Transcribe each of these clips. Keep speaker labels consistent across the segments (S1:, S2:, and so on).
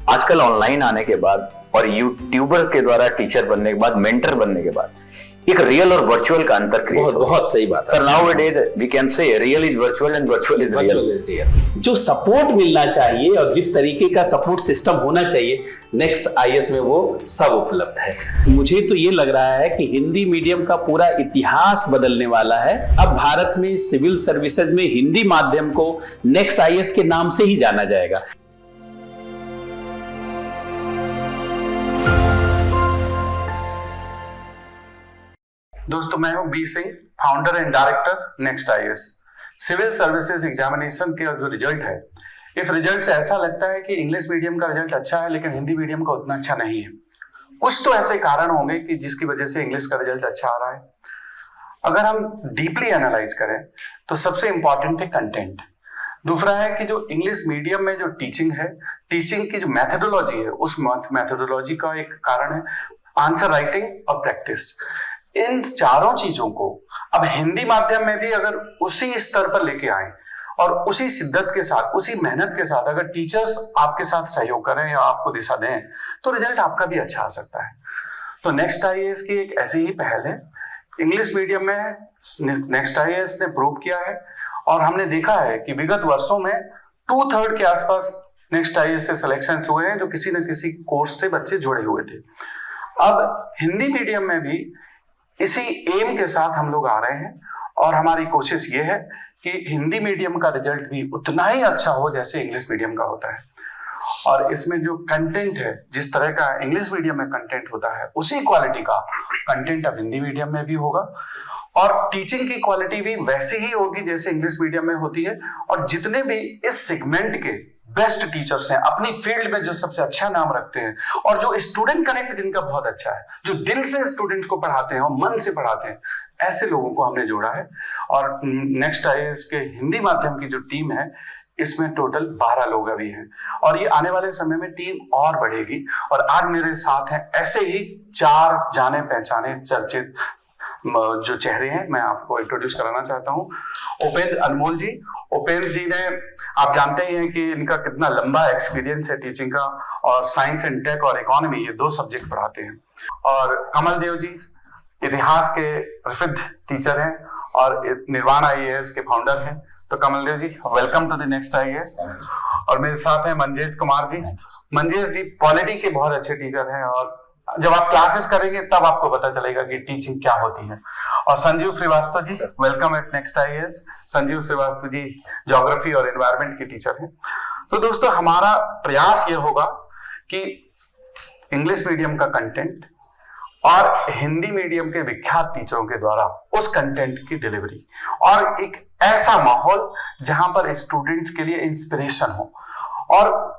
S1: आजकल ऑनलाइन आने के बाद और यूट्यूबर के द्वारा टीचर बनने के बाद, मेंटर बनने के बाद एक रियल और वर्चुअल का अंतर क्रिएट
S2: बहुत बहुत सही बात
S1: sir. Nowadays we can say real is virtual and virtual is real.
S2: जो सपोर्ट मिलना चाहिए और जिस तरीके का सपोर्ट सिस्टम होना चाहिए नेक्स्ट आईएएस में वो सब उपलब्ध है। मुझे तो ये लग रहा है कि हिंदी मीडियम का पूरा इतिहास बदलने वाला है। अब भारत में सिविल सर्विसेज में हिंदी माध्यम को नेक्स्ट आईएएस के नाम से ही जाना जाएगा।
S3: दोस्तों, मैं हूं B Singh, founder and director Next IAS. Civil services examination के जो रिजल्ट है, इस रिजल्ट से ऐसा लगता है कि इंग्लिश मीडियम का रिजल्ट अच्छा है लेकिन हिंदी मीडियम का उतना अच्छा नहीं है। कुछ तो ऐसे कारण होंगे कि जिसकी वजह से इंग्लिश का रिजल्ट अच्छा आ रहा है। अगर हम डीपली एनालाइज करें तो सबसे इंपॉर्टेंट है कंटेंट। दूसरा है कि जो इंग्लिश मीडियम में जो टीचिंग है, टीचिंग की जो मैथडोलॉजी है, उस मैथडोलॉजी का एक कारण है आंसर राइटिंग और प्रैक्टिस। इन चारों चीजों को अब हिंदी माध्यम में भी अगर उसी स्तर पर लेके आए और उसी शिद्दत के साथ, उसी मेहनत के साथ अगर टीचर्स आपके साथ सहयोग करें या आपको दिशा दें तो रिजल्ट आपका भी अच्छा आ सकता है। तो नेक्स्ट आईएएस की एक ऐसी ही पहल है। इंग्लिश मीडियम में नेक्स्ट आईएएस ने प्रूव किया है और हमने देखा है कि विगत वर्षों में 2/3 के आसपास नेक्स्ट आईएएस से सिलेक्शन हुए हैं जो किसी न किसी कोर्स से बच्चे जुड़े हुए थे। अब हिंदी मीडियम में भी इसी एम के साथ हम लोग आ रहे हैं और हमारी कोशिश ये है कि हिंदी मीडियम का रिजल्ट भी उतना ही अच्छा हो जैसे इंग्लिश मीडियम का होता है। और इसमें जो कंटेंट है, जिस तरह का इंग्लिश मीडियम में कंटेंट होता है उसी क्वालिटी का कंटेंट अब हिंदी मीडियम में भी होगा और टीचिंग की क्वालिटी भी वैसी ही होगी जैसे इंग्लिश मीडियम में होती है। और जितने भी इस सेगमेंट के बेस्ट टीचर्स हैं, अपनी फील्ड में जो सबसे अच्छा नाम रखते हैं और जो स्टूडेंट कनेक्ट जिनका बहुत अच्छा है, जो दिल से स्टूडेंट्स को पढ़ाते हैं और मन से पढ़ाते हैं, ऐसे लोगों को हमने जोड़ा है। और नेक्स्ट आईएएस के हिंदी माध्यम की जो टीम है इसमें टोटल 12 लोग अभी हैं और ये आने वाले समय में टीम और बढ़ेगी। और आज मेरे साथ हैं ऐसे ही 4 जाने पहचाने चर्चित जो चेहरे हैं, मैं आपको इंट्रोड्यूस कराना चाहता हूं। उपेंद्र अनमोल जी। उपेंद्र जी ने, आप जानते ही हैं कि इनका कितना लंबा एक्सपीरियंस है टीचिंग का और साइंस एंड टेक और इकोनॉमी, ये 2 सब्जेक्ट पढ़ाते हैं। और कमल देव जी इतिहास के प्रसिद्ध टीचर हैं और निर्वाण आईएएस के फाउंडर हैं। तो Kamal Dev ji, welcome to the Next IAS. और मेरे साथ हैं मंजेश कुमार जी। मंजेश जी पॉलिटी के बहुत अच्छे टीचर हैं और जब आप क्लासेस करेंगे तब आपको पता चलेगा कि टीचिंग क्या होती है। और Sanjeev Srivastava ji, welcome at Next IAS. Sanjeev Srivastava ji geography और एनवायरनमेंट के टीचर हैं। तो दोस्तों, हमारा प्रयास ये होगा कि इंग्लिश मीडियम का कंटेंट और हिंदी मीडियम के विख्यात टीचरों के द्वारा उस कंटेंट की डिलीवरी और एक ऐसा माहौल जहां पर स्टूडेंट्स के लिए इंस्पिरेशन हो और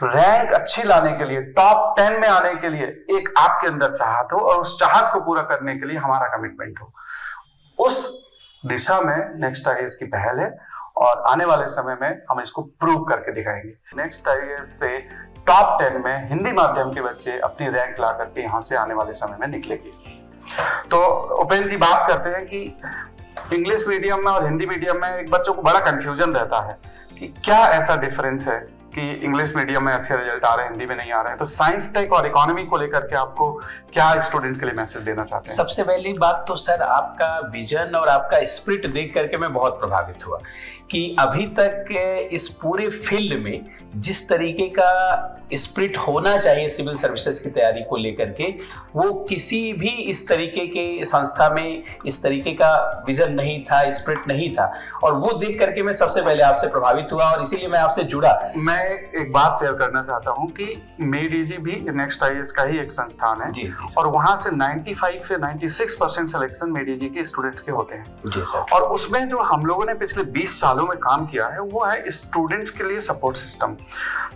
S3: रैंक अच्छी लाने के लिए, टॉप 10 में आने के लिए एक आपके अंदर चाहत हो और उस चाहत को पूरा करने के लिए हमारा कमिटमेंट हो। उस दिशा में नेक्स्ट आईएएस की पहल है और आने वाले समय में हम इसको प्रूव करके दिखाएंगे। नेक्स्ट आईएएस से टॉप 10 में हिंदी माध्यम के बच्चे अपनी रैंक ला करके यहाँ से आने वाले समय में निकलेंगे। तो उपेंद्र जी, बात करते हैं कि इंग्लिश मीडियम में और हिंदी मीडियम में एक बच्चों को बड़ा कंफ्यूजन रहता है कि क्या ऐसा डिफरेंस है कि इंग्लिश मीडियम में अच्छे रिजल्ट आ रहे हैं, हिंदी में नहीं आ रहे हैं। तो साइंस टेक और इकोनॉमी को लेकर के आपको क्या स्टूडेंट्स के लिए मैसेज देना चाहते हैं?
S2: सबसे पहली बात तो सर, आपका विजन और आपका स्पिरिट देख करके मैं बहुत प्रभावित हुआ कि अभी तक इस पूरे फील्ड में जिस तरीके का स्पिरिट होना चाहिए सिविल सर्विसेज की तैयारी को लेकर के, वो किसी भी इस तरीके के संस्था में इस तरीके का विजन नहीं था, स्पिरिट नहीं था। और वो देख करके मैं सबसे पहले आपसे प्रभावित हुआ और इसीलिए मैं आपसे जुड़ा।
S3: मैं एक बात शेयर करना चाहता हूँ कि मेडीजी भी नेक्स्ट आईएएस का ही एक संस्थान है।
S2: जी
S3: और वहां से 95 से 96% सिलेक्शन मेडीजी के स्टूडेंट्स के होते हैं।
S2: जी सर।
S3: और उसमें जो हम लोगों ने पिछले 20 सालों में काम किया है वो है स्टूडेंट्स के लिए सपोर्ट सिस्टम,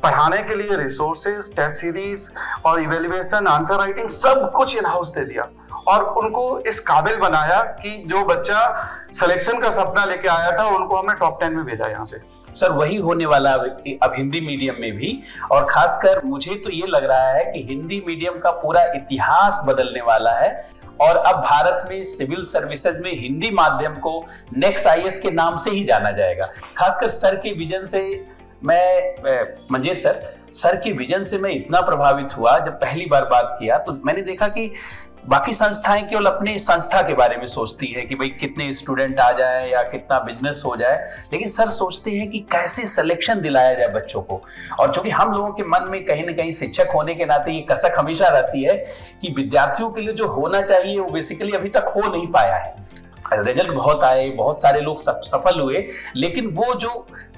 S3: पढ़ाने के लिए रिसोर्सेज, टेस्ट सीरीज और इवेल्युएशन, आंसर राइटिंग, सब कुछ इन हाउस दे दिया और उनको इस काबिल बनाया कि जो बच्चा सिलेक्शन का सपना लेके आया था उनको हमने टॉप 10 में भेजा यहाँ से।
S2: सर, वही होने वाला अब हिंदी मीडियम में भी। और खासकर मुझे तो ये लग रहा है कि हिंदी मीडियम का पूरा इतिहास बदलने वाला है और अब भारत में सिविल सर्विसेज में हिंदी माध्यम को नेक्स्ट आईएएस के नाम से ही जाना जाएगा। खासकर सर के विजन से मैं मंजेश सर, सर के विजन से मैं इतना प्रभावित हुआ, जब पहली बार बात किया तो मैंने देखा कि बाकी संस्थाएं केवल अपनी संस्था के बारे में सोचती है कि भाई कितने स्टूडेंट आ जाए या कितना बिजनेस हो जाए, लेकिन सर सोचते हैं कि कैसे सिलेक्शन दिलाया जाए बच्चों को। और चूंकि हम लोगों के मन में कहीं ना कहीं शिक्षक होने के नाते ये कसक हमेशा रहती है कि विद्यार्थियों के लिए जो होना चाहिए वो बेसिकली अभी तक हो नहीं पाया है। रिजल्ट बहुत आए, बहुत सारे लोग सफल हुए, लेकिन वो जो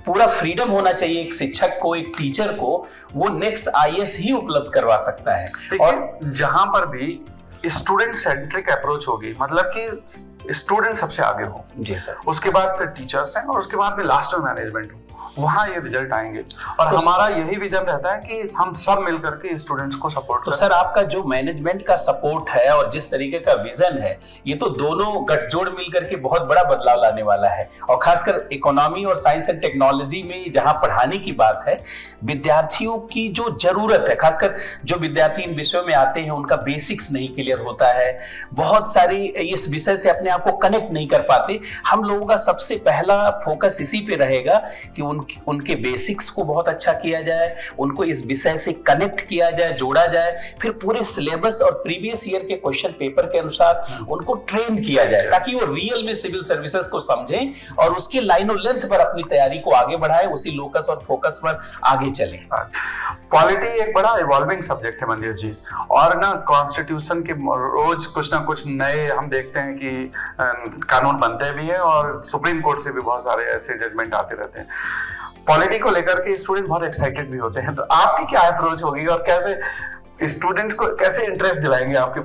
S2: पूरा फ्रीडम होना चाहिए एक शिक्षक को, एक टीचर को, वो नेक्स्ट आईएएस ही उपलब्ध करवा सकता है।
S3: और जहां पर भी स्टूडेंट सेंट्रिक अप्रोच होगी, मतलब कि स्टूडेंट सबसे आगे हो,
S2: जी सर,
S3: उसके बाद फिर टीचर्स हैं और उसके बाद फिर लास्ट में मैनेजमेंट हो, वहां ये रिजल्ट आएंगे। और
S2: तो
S3: हमारा यही विजन रहता है कि हम सब मिलकर के स्टूडेंट्स को सपोर्ट
S2: तो
S3: करें।
S2: सर आपका जो मैनेजमेंट का सपोर्ट है और जिस तरीके का विजन है, ये तो दोनों गठजोड़ मिलकर के बहुत बड़ा बदलाव लाने वाला है। और खासकर इकोनॉमी और साइंस एंड टेक्नोलॉजी में जहां पढ़ाने की बात है, विद्यार्थियों की जो जरूरत है, खासकर जो विद्यार्थी इन विषयों में आते हैं उनका बेसिक्स नहीं क्लियर होता है, बहुत सारी इस विषय से अपने आप को कनेक्ट नहीं कर पाते। हम लोगों का सबसे पहला फोकस इसी पे रहेगा कि उनके बेसिक्स को बहुत अच्छा किया जाए, उनको इस विषय से कनेक्ट किया जाए, जोड़ा जाए, फिर पूरे सिलेबस और प्रीवियस ईयर के क्वेश्चन पेपर के अनुसार उनको ट्रेन किया जाए, ताकि वो रियल में सिविल सर्विसेज को समझें और उसके लाइन और लेंथ पर अपनी तैयारी को आगे बढ़ाएं, उसी लोकस और फोकस पर आगे चलें।
S3: पॉलिटी एक बड़ा इवॉल्विंग सब्जेक्ट है मंदिर जी, और ना कॉन्स्टिट्यूशन के रोज कुछ ना कुछ नए हम देखते हैं कि कानून बनते भी हैं और सुप्रीम कोर्ट से भी बहुत सारे ऐसे जजमेंट आते रहते हैं। पॉलिटी को लेकर के स्टूडेंट बहुत एक्साइटेड भी होते हैं, तो आपकी क्या अप्रोच होगी और कैसे स्टूडेंट को कैसे इंटरेस्ट दिलाएंगे आपके?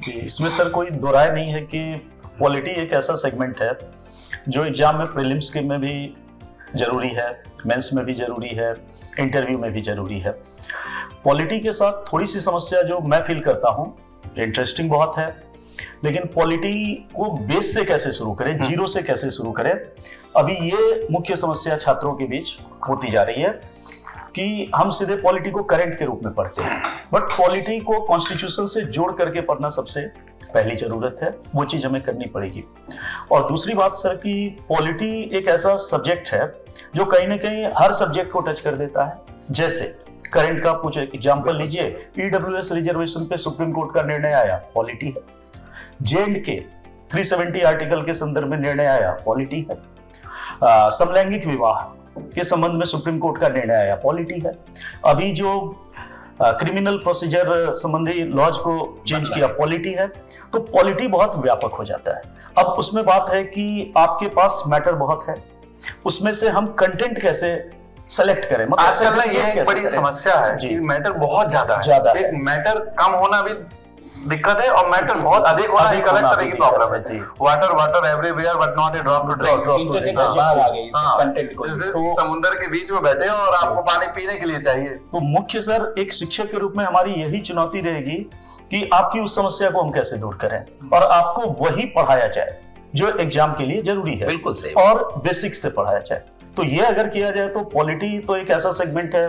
S4: जी, इसमें सर कोई दो राय नहीं है कि पॉलिटी एक ऐसा सेगमेंट है जो एग्जाम में प्रीलिम्स के में भी जरूरी है, मेंस में भी जरूरी है, इंटरव्यू में भी जरूरी है। पॉलिटी के साथ थोड़ी सी समस्या जो मैं फील करता हूँ, इंटरेस्टिंग बहुत है, लेकिन पॉलिटी को बेस से कैसे शुरू करें, जीरो से कैसे शुरू करें, अभी ये मुख्य समस्या छात्रों के बीच होती जा रही है कि हम सीधे पॉलिटी को करंट के रूप में पढ़ते हैं, बट पॉलिटी को कॉन्स्टिट्यूशन से जोड़ करके पढ़ना सबसे पहली जरूरत है, वो चीज हमें करनी पड़ेगी। और दूसरी बात सर कि पॉलिटी एक ऐसा सब्जेक्ट है जो कहीं ना कहीं हर सब्जेक्ट को टच कर देता है। जैसे करंट का कुछ एग्जाम्पल लीजिए, ईडब्ल्यूएस रिजर्वेशन पे सुप्रीम कोर्ट का निर्णय आया, पॉलिटी है। J&K 370 आर्टिकल के संदर्भ में निर्णय आया, पॉलिटी है। समलैंगिक विवाह के संबंध में सुप्रीम कोर्ट का निर्णय आया, पॉलिटी है। अभी जो क्रिमिनल प्रोसीजर संबंधी लॉज को चेंज किया, पॉलिटी है। तो पॉलिटी बहुत व्यापक हो जाता है। अब उसमें बात है कि आपके पास मैटर बहुत है, उसमें से हम कंटेंट कैसे सेलेक्ट करें, मतलब
S3: आजकल ना ये एक बड़ी समस्या है कि मैटर बहुत ज्यादा है। एक मैटर कम होना भी दिक्कत है और मैटर बहुत अधिक होना एक अलग तरह की प्रॉब्लम है। Water everywhere but not a drop to drink.
S2: Internet बाहर आ गई कंटेंट को,
S3: तो समुद्र के बीच में बैठे हो और आपको पानी पीने के लिए चाहिए।
S4: तो मुख्य सर एक शिक्षक के रूप में हमारी यही चुनौती रहेगी कि आपकी उस समस्या को हम कैसे दूर करें और आपको वही पढ़ाया जाए जो एग्जाम के लिए जरूरी है,
S2: बिल्कुल सही,
S4: और बेसिक्स से पढ़ाया जाए। तो ये अगर किया जाए तो पॉलिटी तो एक ऐसा सेगमेंट है,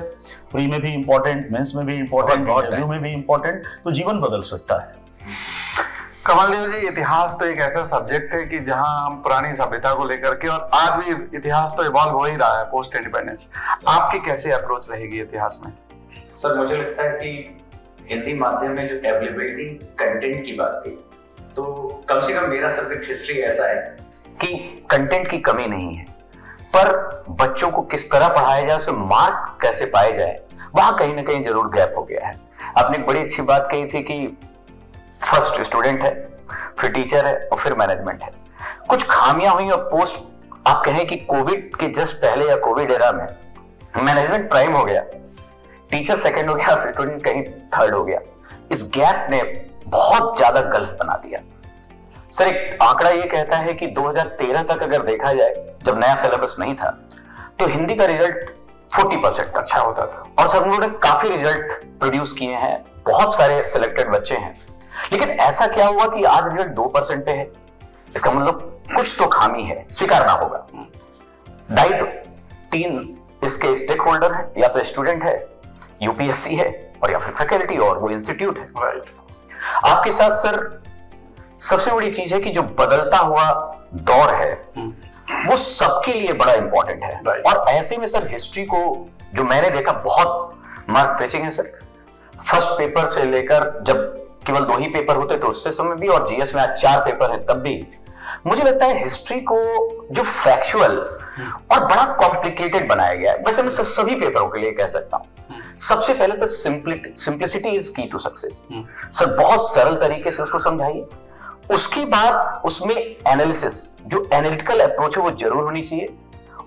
S4: प्री में भी इंपॉर्टेंट, मेंस में भी इंपॉर्टेंट, इंटरव्यू में भी इंपॉर्टेंट, तो जीवन बदल सकता है।
S3: कमलदेव जी, इतिहास तो एक ऐसा सब्जेक्ट है कि जहां हम पुरानी सभ्यता को लेकर के, और आज भी इतिहास तो इवॉल्व हो ही रहा है पोस्ट इंडिपेंडेंस। आपकी कैसे अप्रोच रहेगी इतिहास में?
S1: सर मुझे लगता है कि हिंदी माध्यम में जो अवेलेबिलिटी कंटेंट की बात थी, तो कम से कम मेरा सब्जेक्ट हिस्ट्री ऐसा है कि कंटेंट की कमी नहीं है, पर बच्चों को किस तरह पढ़ाया जाए, उसे मार्क कैसे पाए जाए, वहां कहीं ना कहीं जरूर गैप हो गया है। आपने एक बड़ी अच्छी बात कही थी कि फर्स्ट स्टूडेंट है, फिर टीचर है और फिर मैनेजमेंट है। कुछ खामियां हुई और पोस्ट आप कहें कि कोविड के जस्ट पहले या कोविड एरा में मैनेजमेंट प्राइम हो गया, टीचर सेकंड हो गया, स्टूडेंट कहीं थर्ड हो गया। इस गैप ने बहुत ज्यादा गल्फ बना दिया। सर एक आंकड़ा ये कहता है कि 2013 तक अगर देखा जाए, जब नया सिलेबस नहीं था, तो हिंदी का रिजल्ट 40% अच्छा होता था, और सर उन्होंने काफी रिजल्ट प्रोड्यूस किए हैं, बहुत सारे सिलेक्टेड बच्चे हैं। लेकिन ऐसा क्या हुआ कि आज रिजल्ट 2% पे है? इसका मतलब कुछ तो खामी है, स्वीकारना होगा। डाइट 3 इसके स्टेक होल्डर है, या तो स्टूडेंट है, यूपीएससी है, और या फिर फैकल्टी और वो इंस्टीट्यूट है।
S3: राइट।
S1: आपके साथ सर सबसे बड़ी चीज है कि जो बदलता हुआ दौर है वो सबके लिए बड़ा इंपॉर्टेंट है। और ऐसे में सर हिस्ट्री को जो मैंने देखा बहुत मार्क फेचिंग है सर। फर्स्ट पेपर से लेकर, जब केवल 2 ही पेपर होते तो उससे समय भी, और जीएस में आज 4 पेपर है तब भी मुझे लगता है हिस्ट्री को जो फैक्चुअल और बड़ा कॉम्प्लिकेटेड बनाया गया है, वैसे मैं सभी पेपरों के लिए कह सकता हूं। सबसे पहले सर सिंप्लिसिटी इज की टू सक्सेस। सर बहुत सरल तरीके से उसको समझाइए। उसके बाद उसमें एनालिसिस, जो एनालिटिकल अप्रोच है वो जरूर होनी चाहिए,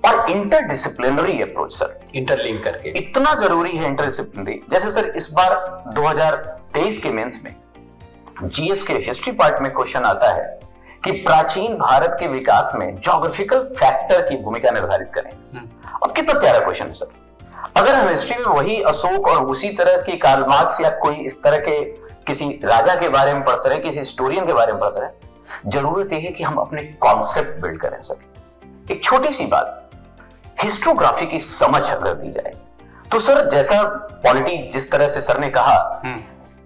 S1: और इंटरडिसिप्लिनरी अप्रोच सर,
S2: इंटरलिंक करके
S1: इतना जरूरी है इंटरडिसिप्लिनरी। जैसे सर इस बार 2023 के मेंस में जीएस के हिस्ट्री पार्ट में क्वेश्चन आता है कि प्राचीन भारत के विकास में ज्योग्राफिकल फैक्टर की भूमिका निर्धारित करें। अब कितना प्यारा क्वेश्चन है सर। अगर हम हिस्ट्री में वही अशोक और उसी तरह की कार्ल मार्क्स या कोई इस तरह के किसी राजा के बारे में पढ़ते रहे, किसी हिस्टोरियन के बारे में पढ़ते रहे, जरूरत यह है कि हम अपने कॉन्सेप्ट बिल्ड करें सर। एक छोटी सी बात, हिस्टोग्राफी की समझ अगर दी जाए तो सर, जैसा पॉलिटी जिस तरह से सर ने कहा,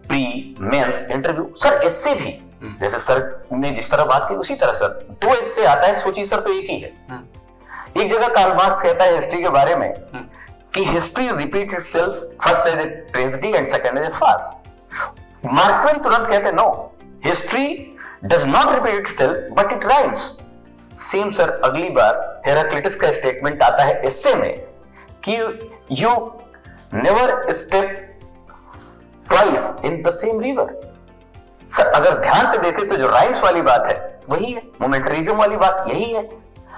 S1: प्री मेंस इंटरव्यू, सर इससे भी जैसे सर ने जिस तरह बात की उसी तरह सर 2 इससे आता है। सोचिए सर, तो एक ही है। एक जगह कार्ल मार्क्स कहता है हिस्ट्री के बारे में कि history repeat itself, first as a tragedy and second as a farce. Mark Twain तुरंत कहते हैं no, history does not repeat itself but it rhymes. Same sir अगली बार हेराक्लिटस का स्टेटमेंट आता है इससे में कि you never step twice in the same river. Sir अगर ध्यान से देखें तो जो राइम्स वाली बात है वही है, मोमेंटरिज्म वाली बात यही है।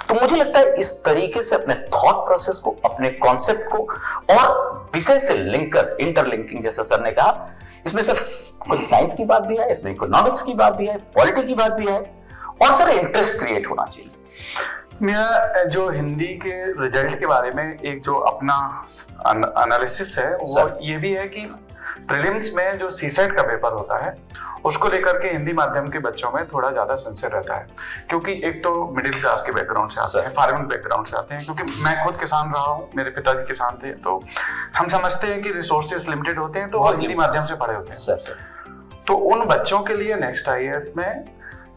S1: तो मुझे लगता है इस तरीके से अपने थॉट प्रोसेस को, अपने कॉन्सेप्ट को और विषय से लिंक कर, इंटरलिंकिंग जैसा सर ने कहा, इसमें सर कुछ साइंस की बात भी है, इसमें इकोनॉमिक्स की बात भी है, पॉलिटी की बात भी है, और सर इंटरेस्ट क्रिएट होना चाहिए।
S3: मेरा जो हिंदी के रिजल्ट के बारे में एक जो अपना एनालिसिस है वो ये भी है कि प्रीलिम्स में जो सीसेट का पेपर होता है उसको लेकर के हिंदी माध्यम के बच्चों में थोड़ा ज्यादा सेंसिटिव रहता है, क्योंकि एक तो मिडिल क्लास के बैकग्राउंड से आते हैं, फार्मिंग बैकग्राउंड से आते हैं। क्योंकि मैं खुद किसान रहा हूँ, मेरे पिताजी किसान थे, तो हम समझते हैं कि रिसोर्सेज लिमिटेड होते हैं, तो वो हिंदी माध्यम से पढ़े होते हैं
S1: सर।
S3: तो उन बच्चों के लिए नेक्स्ट आईएएस में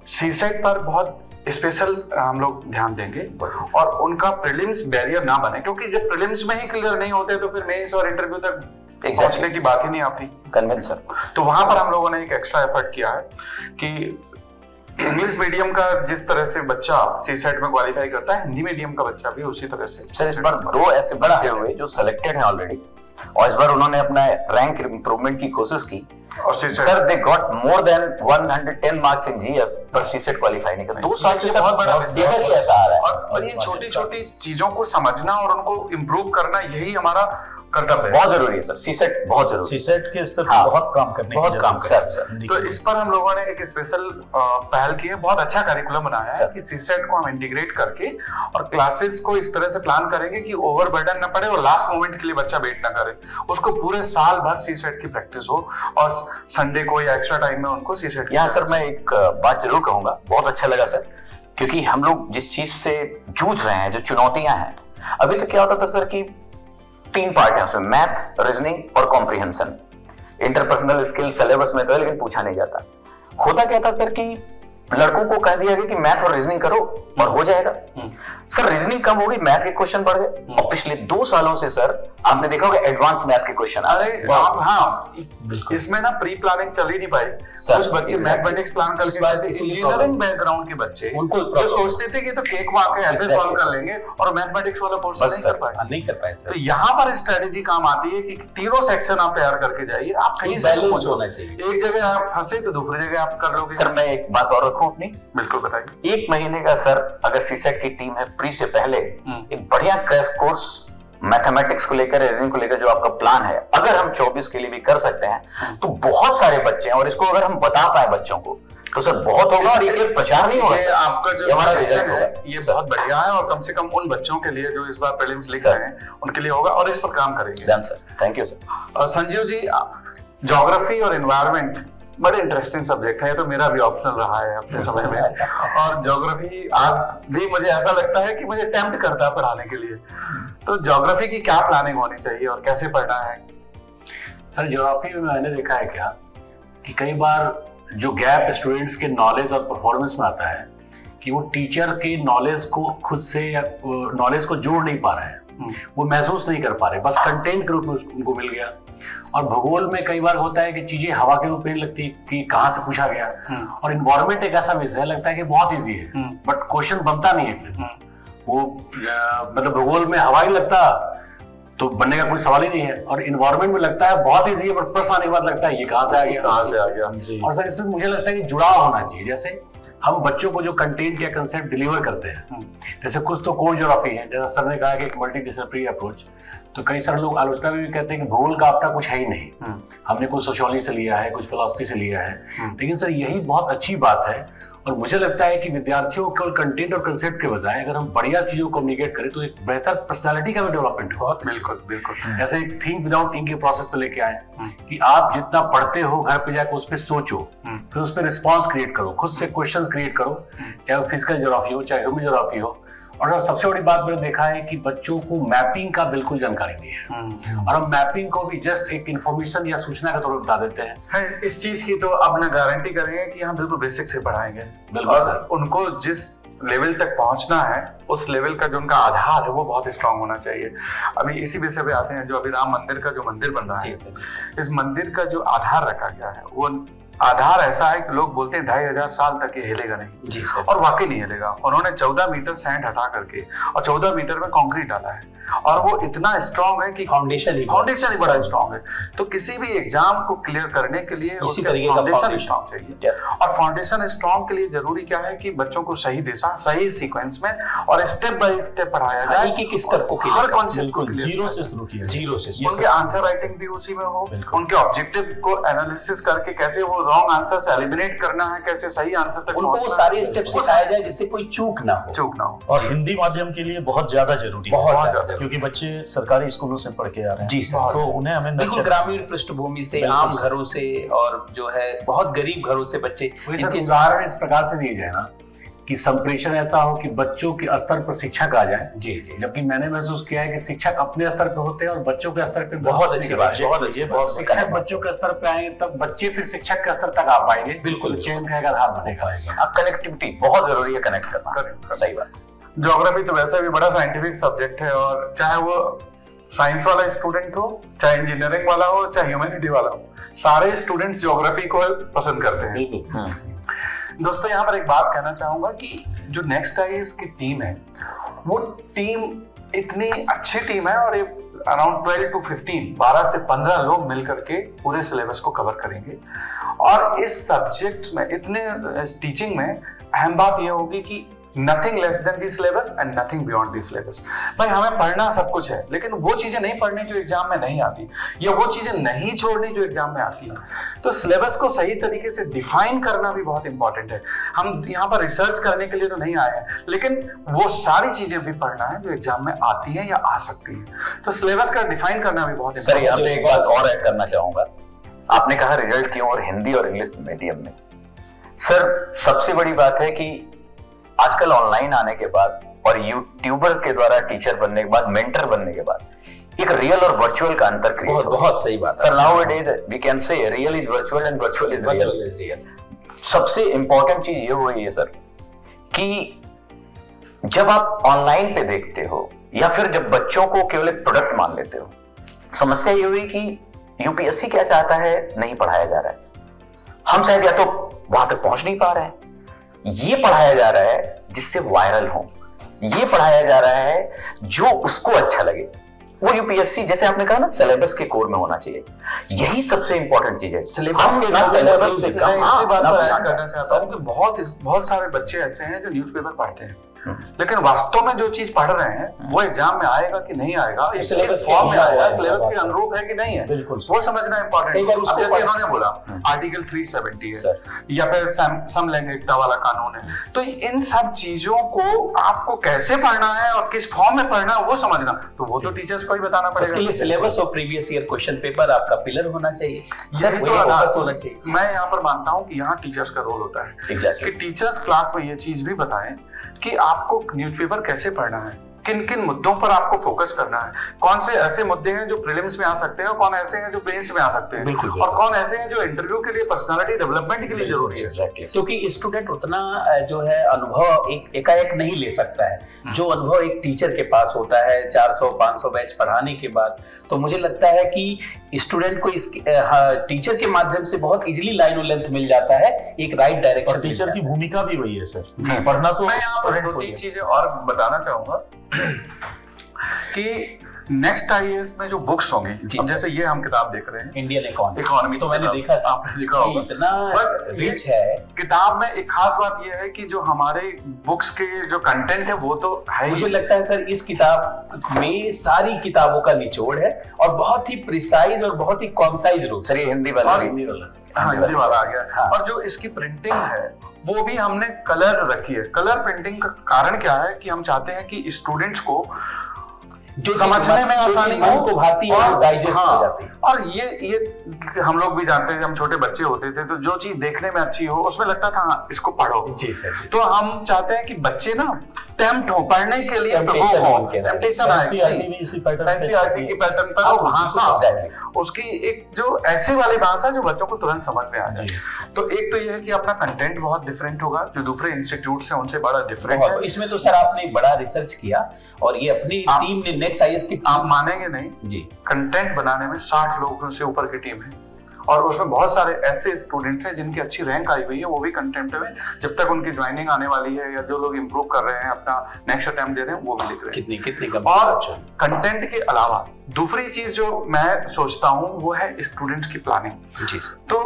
S3: सीसेट पर बहुत स्पेशल हम लोग ध्यान देंगे और उनका प्रीलिम्स बैरियर ना बने, क्योंकि जब प्रीलिम्स में ही क्लियर नहीं होते तो फिर मेंस और इंटरव्यू तक पहुंचने की बात ही नहीं आती।
S1: Convince sir.
S3: तो वहां पर हम लोगों ने एक एक्स्ट्रा एफर्ट किया है कि इंग्लिश मीडियम का जिस तरह से बच्चा सीसेट में क्वालिफाई करता है, हिंदी मीडियम का बच्चा भी उसी तरह से।
S1: सर इस बार 2 ऐसे बच्चे हुए जो सिलेक्टेड हैं ऑलरेडी, और इस बार उन्होंने अपना रैंक इंप्रूवमेंट की कोशिश की, और sir they got more than 110 marks in GS, पर सीसेट क्वालिफाई नहीं कर।
S3: 2 साल से बहुत बड़ा पेपर ही ऐसा आ रहा है, और ये छोटी-छोटी चीजों को समझना और उनको इम्प्रूव करना यही हमारा कर्तव्य है।
S1: बहुत जरूरी है सर, सीसेट बहुत जरूरी,
S4: सीसेट के स्तर पर बहुत काम करने
S1: बहुत काम सर।
S3: तो इस पर हम लोगों ने एक स्पेशल पहल की है, बहुत अच्छा करिकुलम बनाया है कि सीसेट को हम इंटीग्रेट करके और क्लासेस को इस तरह से प्लान करेंगे कि ओवरबर्डन ना पड़े और लास्ट मोमेंट के लिए बच्चा वेट ना करे, उसको पूरे साल भर सीसेट की प्रैक्टिस हो और संडे को या एक्स्ट्रा टाइम में उनको सीसेट।
S1: यहाँ सर मैं एक बात जरूर कहूंगा, बहुत अच्छा लगा सर, क्योंकि हम लोग जिस चीज से जूझ रहे हैं, जो चुनौतियां हैं, अभी तक क्या होता था सर कि 3 पार्ट है उसमें, मैथ, रीजनिंग और कॉम्प्रिहेंशन। इंटरपर्सनल स्किल सिलेबस में तो है लेकिन पूछा नहीं जाता। होता क्या था सर कि लड़कों को कह दिया गया कि मैथ और रीजनिंग करो और हो जाएगा। सर रीजनिंग कम होगी, मैथ के क्वेश्चन बढ़ गए, और पिछले 2 सालों से सर आपने देखा होगा एडवांस मैथ के क्वेश्चन आ रहे हैं।
S3: हाँ, इसमें ना प्री प्लानिंग चल ही नहीं पाई। कुछ बच्चे मैथमेटिक्स प्लान करके गए थे, इंजीनियरिंग बैकग्राउंड के बच्चे उनको जो सोचते थे कि तो केक वाके ऐसे सॉल्व कर लेंगे और मैथमेटिक्स वाला पोर्शन नहीं कर पाए। तो यहाँ पर स्ट्रेटेजी काम आती है कि तीनों सेक्शन आप तैयार करके जाइए, आप कहीं बैलेंस होना चाहिए। एक जगह आप फंसे तो दूसरी जगह आप कर लोगे।
S1: सर मैं एक बात और रखूं अपनी,
S3: बिल्कुल बताइए।
S1: 1 महीने का सर अगर सीसेट की टीम है, प्री से पहले एक बढ़िया क्रैश कोर्स मैथमेटिक्स को लेकर, रीजनिंग को लेकर जो आपका प्लान है, अगर हम 24 के लिए भी कर सकते हैं तो बहुत सारे बच्चे हैं, और इसको अगर हम बता पाए बच्चों को तो सर बहुत होगा, और ये प्रचार नहीं होगा।
S3: आपका जो हमारा रिजल्ट है ये बहुत बढ़िया है, और कम से कम उन बच्चों के लिए जो इस बार प्रीलिम्स लिख रहे हैं उनके लिए होगा, और इस पर काम करेंगे।
S1: Done sir, thank you sir.
S3: Sanjeev ji, geography और एनवायरनमेंट बड़े इंटरेस्टिंग सब्जेक्ट है, तो मेरा भी ऑप्शनल रहा है अपने समय में, और ज्योग्राफी आज भी मुझे ऐसा लगता है कि मुझे टेम्प्ट करता है पढ़ाने के लिए। तो ज्योग्राफी की क्या प्लानिंग होनी चाहिए और कैसे पढ़ना है?
S5: सर ज्योग्राफी में मैंने देखा है क्या कि कई बार जो गैप स्टूडेंट्स के नॉलेज और परफॉर्मेंस में आता है कि वो टीचर के नॉलेज को खुद से या नॉलेज को जोड़ नहीं पा रहे हैं, वो महसूस नहीं कर पा रहे, बस कंटेंट के रूप में उनको मिल गया। और भूगोल में कई बार होता है कि चीजें हवा के रूप में लगती है कि कहाँ से पूछा गया, और इन्वायरमेंट एक ऐसा विषय लगता है कि बहुत इजी है बट क्वेश्चन बनता नहीं है फिर वो मतलब भूगोल में हवा ही लगता तो बनने का कोई सवाल ही नहीं है, और इन्वायरमेंट में लगता है बहुत इजी है बट प्रश्न आने के बाद लगता है ये कहाँ से आ गया। और सर इसमें मुझे लगता है कि जुड़ाव होना चाहिए। जैसे हम बच्चों को जो कंटेंट या कंसेप्ट डिलीवर करते हैं, जैसे कुछ तो कोर ज्योग्राफी है, जैसा सर ने कहा कि एक मल्टीडिसिप्लिनरी अप्रोच, तो कई सारे लोग आलोचना में भी कहते हैं कि भूगोल का अपना कुछ है ही नहीं, हमने कुछ सोशियोलॉजी से लिया है, कुछ फिलॉसफी से लिया है। लेकिन सर यही बहुत अच्छी बात है, और मुझे लगता है कि विद्यार्थियों को कंटेंट और कंसेप्ट के बजाय अगर हम बढ़िया चीजों को कम्युनिकेट करें तो एक बेहतर पर्सनालिटी का भी डेवलपमेंट हो।
S3: बिल्कुल।
S5: जैसे एक थिंक विदाउट इंक के प्रोसेस पे लेके आए कि आप जितना पढ़ते हो घर पे जाकर उस पर सोचो, फिर उस पर रिस्पॉन्स क्रिएट करो, खुद से क्वेश्चंस क्रिएट करो, चाहे वो फिजिकल ज्योग्राफी हो चाहे ह्यूमन ज्योग्राफी हो। और सबसे बड़ी बात मैंने देखा है कि बच्चों को मैपिंग का बिल्कुल जानकारी नहीं है, और हम मैपिंग को भी जस्ट एक इंफॉर्मेशन या सूचना के तौर पर बता देते हैं।
S3: इस चीज की तो अब ना गारंटी करेंगे कि हम बिल्कुल बेसिक से पढ़ाएंगे, और उनको जिस लेवल तक पहुंचना है उस लेवल का जो उनका आधार है वो बहुत स्ट्रांग होना चाहिए। अभी इसी विषय पे आते हैं, जो अभी राम मंदिर का जो मंदिर बन रहा है, इस मंदिर का जो आधार रखा गया है वो आधार ऐसा है कि लोग बोलते हैं 2500 साल तक ये हिलेगा नहीं, और वाकई नहीं हिलेगा। उन्होंने 14 मीटर सैंड हटा करके और 14 मीटर में कंक्रीट डाला है, और वो इतना स्ट्रांग है कि फाउंडेशन ही बड़ा स्ट्रांग है। तो किसी भी एग्जाम को क्लियर करने के लिए
S2: इसी तरीके का
S3: फाउंडेशन स्ट्रांग चाहिए। और फाउंडेशन स्ट्रांग के लिए जरूरी क्या है कि बच्चों को सही दिशा, सही सीक्वेंस में और स्टेप बाय स्टेप पढ़ाया जाए,
S2: एक स्टेप को
S3: हर कॉन्सेप्ट को
S4: जीरो से शुरू किया,
S2: जीरो से।
S3: उनके आंसर राइटिंग भी उसी में हो, उनके ऑब्जेक्टिव को एनालिसिस करके कैसे वो रॉन्ग आंसर से एलिमिनेट करना है, कैसे सही आंसर तक
S2: उनको वो सारे स्टेप सिखाया जाए जिससे कोई चूक ना हो।
S4: और हिंदी माध्यम के लिए बहुत ज्यादा जरूरी है, क्योंकि बच्चे सरकारी स्कूलों से पढ़ के आ रहे हैं
S2: जी सर,
S4: तो उन्हें हमें
S2: बिल्कुल ग्रामीण पृष्ठभूमि से, आम घरों से, और जो है बहुत गरीब घरों से बच्चे।
S5: उदाहरण इस प्रकार से दिए जाए ना कि संप्रेषण ऐसा हो कि बच्चों के स्तर पर शिक्षक आ जाए।
S2: जी।
S5: जबकि मैंने महसूस किया है कि शिक्षक अपने स्तर पे होते हैं और बच्चों के स्तर पे
S2: बहुत अच्छी बात है, बहुत अच्छी बात।
S5: शिक्षक बच्चों के स्तर पे आएंगे तब बच्चे फिर शिक्षक के स्तर तक आ पाएंगे।
S2: बिल्कुल,
S5: चयन का एक आधार बनेगा।
S1: अब कनेक्टिविटी बहुत जरूरी है, कनेक्ट करना। सही बात।
S3: ज्योग्राफी तो वैसे भी बड़ा साइंटिफिक सब्जेक्ट है, और चाहे वो साइंस वाला स्टूडेंट हो, चाहे इंजीनियरिंग वाला हो, चाहे ह्यूमैनिटी वाला हो, सारे स्टूडेंट्स ज्योग्राफी को पसंद करते हैं। दोस्तों यहाँ पर एक बात कहना चाहूंगा कि जो नेक्स्ट आईएएस की टीम है वो टीम इतनी अच्छी टीम है, और अराउंड 12 से 15 लोग मिलकर के पूरे सिलेबस को कवर करेंगे। और इस सब्जेक्ट में इस टीचिंग में अहम बात यह होगी कि nothing less than the syllabus and nothing beyond the syllabus. भाई हमें पढ़ना सब कुछ है, लेकिन वो चीजें नहीं पढ़नी जो एग्जाम में नहीं आती, या वो चीजें नहीं छोड़नी जो एग्जाम में आती है। तो सिलेबस को सही तरीके से डिफाइन करना भी बहुत इंपॉर्टेंट है। हम यहाँ पर रिसर्च करने के लिए तो नहीं आए हैं, लेकिन वो सारी चीजें भी पढ़ना है जो एग्जाम में आती है या आ सकती है। तो सिलेबस का डिफाइन करना भी बहुत
S1: सर यहाँ पे एक बात और ऐड करना चाहूंगा। आपने कहा रिजल्ट क्यों, और हिंदी और इंग्लिश मीडियम में। सर सबसे बड़ी बात है कि आजकल ऑनलाइन आने के बाद और यूट्यूबर के द्वारा टीचर बनने के बाद, मेंटर बनने के बाद एक रियल और वर्चुअल का अंतर क्रिएट
S2: बहुत सही बात
S1: sir. Nowadays we can say real is virtual and virtual is real. सबसे इंपॉर्टेंट चीज ये हुई है सर कि जब आप ऑनलाइन पे देखते हो या फिर जब बच्चों को केवल एक प्रोडक्ट मान लेते हो, समस्या ये हुई कि यूपीएससी क्या चाहता है, नहीं पढ़ाया जा रहा है। हम शायद या तो वहां तक पहुंच नहीं पा रहे हैं, ये पढ़ाया जा रहा है जिससे वायरल हो, ये पढ़ाया जा रहा है जो उसको अच्छा लगे। वो यूपीएससी जैसे आपने कहा ना सिलेबस के कोर में होना चाहिए, यही सबसे इंपॉर्टेंट चीज है।
S3: सिलेबस से करना चाहता हूँ कि बहुत सारे बच्चे ऐसे हैं जो न्यूज़पेपर पढ़ते हैं, लेकिन वास्तव में जो चीज पढ़ रहे हैं वो एग्जाम में आएगा कि नहीं आएगा, सिलेबस फॉर्म में आएगा, सिलेबस के अनुरूप है कि नहीं है, वो समझना इंपॉर्टेंट है। जैसे इन्होंने बोला आर्टिकल 370 है या फिर समलैंगिकता वाला कानून है, तो इन सब चीजों को आपको कैसे पढ़ना है और किस फॉर्म में पढ़ना है वो समझना, तो वो तो टीचर्स को ही बताना पड़ेगा।
S2: उसके लिए सिलेबस और प्रीवियस ईयर क्वेश्चन पेपर आपका पिलर होना चाहिए,
S3: होना चाहिए। मैं यहाँ पर मानता हूँ कि यहाँ टीचर्स का रोल होता है कि टीचर्स क्लास में ये चीज भी बताएं कि आपको न्यूज़पेपर कैसे पढ़ना है, किन किन मुद्दों पर आपको फोकस करना है, कौन से ऐसे मुद्दे हैं जो प्रीलिम्स में आ सकते हैं और कौन ऐसे हैं जो मेंस में आ सकते हैं,
S2: बिल्कुल,
S3: और कौन ऐसे हैं जो इंटरव्यू के लिए पर्सनालिटी डेवलपमेंट के लिए जरूरी है।
S2: क्योंकि स्टूडेंट उतना जो है अनुभव एकाएक नहीं ले सकता है जो अनुभव एक टीचर के पास होता है 400-500 बैच पढ़ाने के बाद। तो मुझे लगता है कि स्टूडेंट को इस टीचर के माध्यम से बहुत इजीली लाइन और लेंथ मिल जाता है, एक राइट डायरेक्शन।
S4: और टीचर की भूमिका भी वही है सर,
S3: जी,
S4: पढ़ना तो
S3: मैं यहाँ पर दो तीन चीजें और बताना चाहूंगा कि नेक्स्ट आईएएस में जो बुक्स होंगी, अब जैसे ये हम किताब देख रहे हैं
S2: इंडियन
S3: इकोनॉमी,
S2: तो मैंने देखा,
S3: आपने देखा होगा,
S2: इतना रिच है
S3: किताब में। एक खास बात ये है कि जो हमारे बुक्स के जो कंटेंट है वो तो है,
S2: मुझे लगता है सर इस किताब में सारी किताबों का निचोड़ है और बहुत ही प्रिसाइज और बहुत ही कॉन्साइज रूप।
S1: सर ये हिंदी वाला
S3: हिंदी वाला आ गया।
S2: हाँ।
S3: और जो इसकी प्रिंटिंग है वो भी हमने कलर रखी है। कलर प्रिंटिंग का कारण क्या है कि हम चाहते हैं कि स्टूडेंट्स को
S2: जो
S3: समझने में आसानी
S2: मन को भाती है और डाइजेस्ट हो जाती है।
S3: और ये हम लोग भी जानते हैं, हम छोटे बच्चे होते थे तो जो चीज देखने में अच्छी हो उसमें लगता था हाँ इसको पढ़ो।
S2: जी सर।
S3: तो हम चाहते हैं कि बच्चे ना टेम्प्ट हो पढ़ने के लिए, टेम्पटेशन एनसीईआरटी की पैटर्न पर वो भाषा, उसकी एक जो ऐसी वाली भाषा जो बच्चों को तुरंत समझ में आ जाए। तो एक तो ये है कि अपना कंटेंट बहुत डिफरेंट होगा, जो दूसरे इंस्टीट्यूट से उनसे बड़ा डिफरेंट है।
S2: इसमें तो सर आपने एक बड़ा रिसर्च किया और ये अपनी टीम ने नेक्स्ट आईएएस की,
S3: आप मानेंगे नहीं
S2: जी,
S3: कंटेंट बनाने में 60 लोगों से ऊपर की टीम है और उसमें बहुत सारे ऐसे स्टूडेंट हैं जिनकी अच्छी रैंक आई हुई है, वो भी कंटेंट में जब तक उनकी ज्वाइनिंग आने वाली है या जो लोग इंप्रूव कर रहे हैं अपना नेक्स्ट अटेम्प्ट दे रहे हैं वो भी लिख रहे हैं।
S2: कितनी
S3: और कंटेंट के अलावा दूसरी चीज जो मैं सोचता हूँ वो है स्टूडेंट्स की प्लानिंग।
S2: जी सर।
S3: तो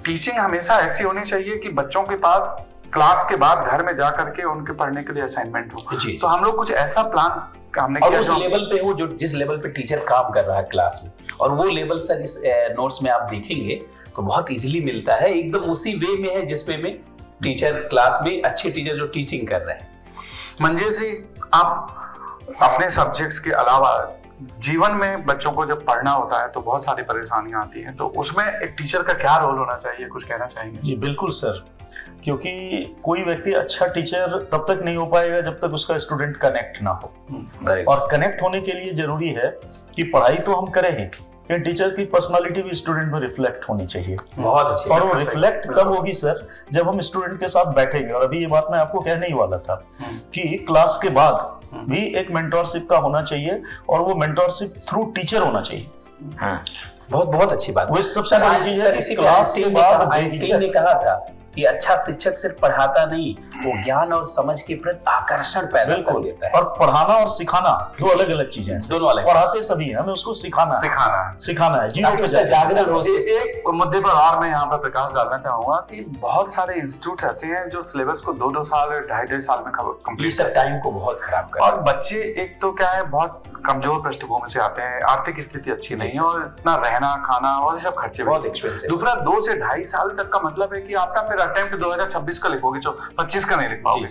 S3: टीचिंग हमेशा ऐसी होनी चाहिए कि बच्चों के पास क्लास के बाद घर में जा करके उनके पढ़ने के लिए असाइनमेंट हो। तो हम लोग कुछ ऐसा प्लान हमने
S2: और
S3: किया
S2: उस लेवल पे हो जो जिस लेवल पे टीचर काम कर रहा है क्लास में, और वो लेवल सर इस नोट्स में आप देखेंगे तो बहुत इजीली मिलता है, एकदम उसी वे में है जिस वे में टीचर क्लास में अच्छे टीचर जो टीचिंग कर रहे हैं।
S3: मंजेश जी, आप अपने सब्जेक्ट्स के अलावा जीवन में बच्चों को जब पढ़ना होता है तो बहुत सारी परेशानियां आती हैं, तो उसमें एक टीचर का क्या रोल होना चाहिए, कुछ कहना चाहेंगे?
S4: जी बिल्कुल सर, क्योंकि कोई व्यक्ति अच्छा टीचर तब तक नहीं हो पाएगा जब तक उसका स्टूडेंट कनेक्ट ना हो। और कनेक्ट होने के लिए जरूरी है कि पढ़ाई तो हम करें ही, लेकिन टीचर की पर्सनालिटी भी स्टूडेंट में रिफ्लेक्ट होनी चाहिए।
S2: बहुत अच्छी।
S4: और वो रिफ्लेक्ट तब होगी सर जब हम स्टूडेंट के साथ बैठेंगे। और अभी ये बात मैं आपको कहने ही वाला था कि क्लास के बाद भी एक मेंटोरशिप का होना चाहिए और वो मेंटोरशिप थ्रू टीचर होना चाहिए।
S2: बहुत अच्छी बात।
S4: वो सबसे बड़ी चीज है,
S2: इसी
S4: क्लास के बाद
S2: आइंस्टाइन ने कहा था कि अच्छा शिक्षक सिर्फ पढ़ाता नहीं, वो ज्ञान और समझ के प्रति आकर्षण पैदा कर देता है।
S4: और पढ़ाना और सिखाना दो अलग अलग चीजें हैं,
S2: दोनों अलग।
S4: पढ़ाते सभी हैं, हमें उसको सिखाना है जीरो पे
S3: जागरण हो। एक मुद्दे पर और मैं यहाँ पर प्रकाश डालना चाहूंगा कि बहुत सारे इंस्टीट्यूट ऐसे हैं जो सिलेबस को 2-2 साल 2.5 साल में कंप्लीट,
S2: सब टाइम को बहुत खराब कर।
S3: और बच्चे एक तो क्या है बहुत कमजोर पृष्ठभूमि से आते हैं, आर्थिक स्थिति अच्छी नहीं है और इतना रहना खाना और सब खर्चे
S2: बहुत एक्सपेंसिव।
S3: दूसरा 2 से 2.5 साल तक का मतलब है कि आपका फिर अटेम्प्ट 2026 का लिखोगे, 25 का नहीं लिख पाओगे।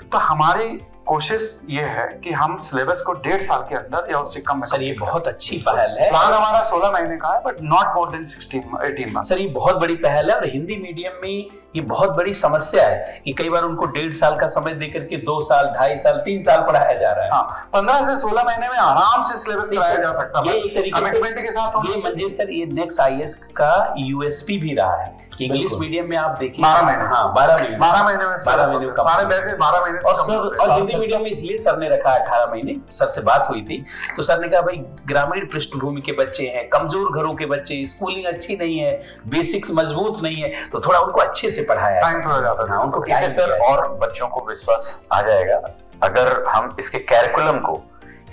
S3: तो हमारी कोशिश ये है कि हम सिलेबस को 1.5 साल के अंदर या उससे कम में।
S2: सर ये बहुत अच्छी पहल है।
S3: प्लान हमारा 16 महीने का है, but not more than 18 month.
S2: Sir ये बहुत बड़ी पहल है और हिंदी मीडियम में ये बहुत बड़ी समस्या है कि कई बार उनको 1.5 साल का समय देकर के 2 साल 2.5 साल 3 साल पढ़ाया जा रहा है।
S3: हाँ, 15 से 16 महीने में आराम से सिलेबस कराया जा सकता है।
S2: ये एक तरीके से
S3: के साथ
S2: ये मंजेश सर ये नेक्स्ट आईएएस का यूएसपी भी रहा है कि इंग्लिश मीडियम में आप देखिए
S3: 12 महीने।
S2: हाँ 12 महीने में
S3: सारे बैचेस 12 महीने।
S2: और हिंदी मीडियम में इसलिए सर ने रखा 18 महीने। सर से बात हुई थी तो सर ने कहा भाई ग्रामीण पृष्ठभूमि के बच्चे हैं, कमजोर घरों के बच्चे, स्कूलिंग अच्छी नहीं है, बेसिक्स मजबूत नहीं है, तो थोड़ा उनको अच्छे से पढ़ाया
S3: जाता है।
S2: उनको
S1: इससे सर और बच्चों को विश्वास आ जाएगा अगर हम इसके कैरिकुलम को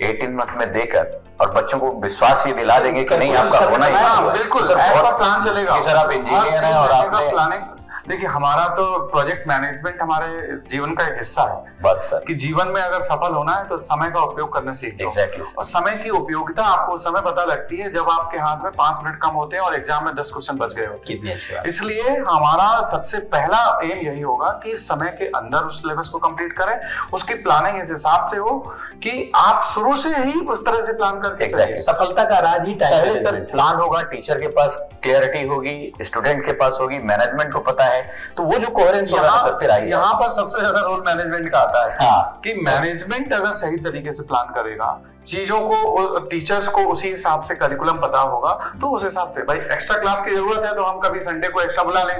S1: 18 मंथ में देकर और बच्चों को विश्वास ये दिला देंगे कि नहीं आपका होना ही।
S3: बिल्कुल ऐसा प्लान चलेगा
S1: सर, आप इंजीनियर हैं और आपने
S3: प्लानिंग। देखिए हमारा तो प्रोजेक्ट मैनेजमेंट हमारे जीवन का एक हिस्सा है।
S1: बस सर
S3: कि जीवन में अगर सफल होना है तो समय का उपयोग करना सीखो।
S1: Exactly.
S3: और समय की उपयोगिता आपको उस समय पता लगती है जब आपके हाथ में 5 मिनट कम होते हैं और एग्जाम में 10 क्वेश्चन बच गए होते हैं। इसलिए हमारा सबसे पहला एम यही होगा कि समय के अंदर उस सिलेबस को कंप्लीट करें, उसकी प्लानिंग इस हिसाब से हो कि आप शुरू से ही उस तरह से प्लान करके
S2: सफलता का राज ही टाइम
S1: पहले सर प्लान होगा, टीचर के पास क्लियरिटी होगी, स्टूडेंट के पास होगी, मैनेजमेंट को पता है है, तो वो जो कोहेरेंस होगा सर फिर आएगा।
S3: यहाँ पर सबसे ज्यादा रोल मैनेजमेंट का आता है।
S1: हाँ।
S3: कि मैनेजमेंट अगर सही तरीके से प्लान करेगा, चीजों को, टीचर्स को उसी हिसाब से करिकुलम पता होगा, तो उस हिसाब से भाई एक्स्ट्रा क्लास की जरूरत है तो हम कभी संडे को एक्स्ट्रा बुला लें,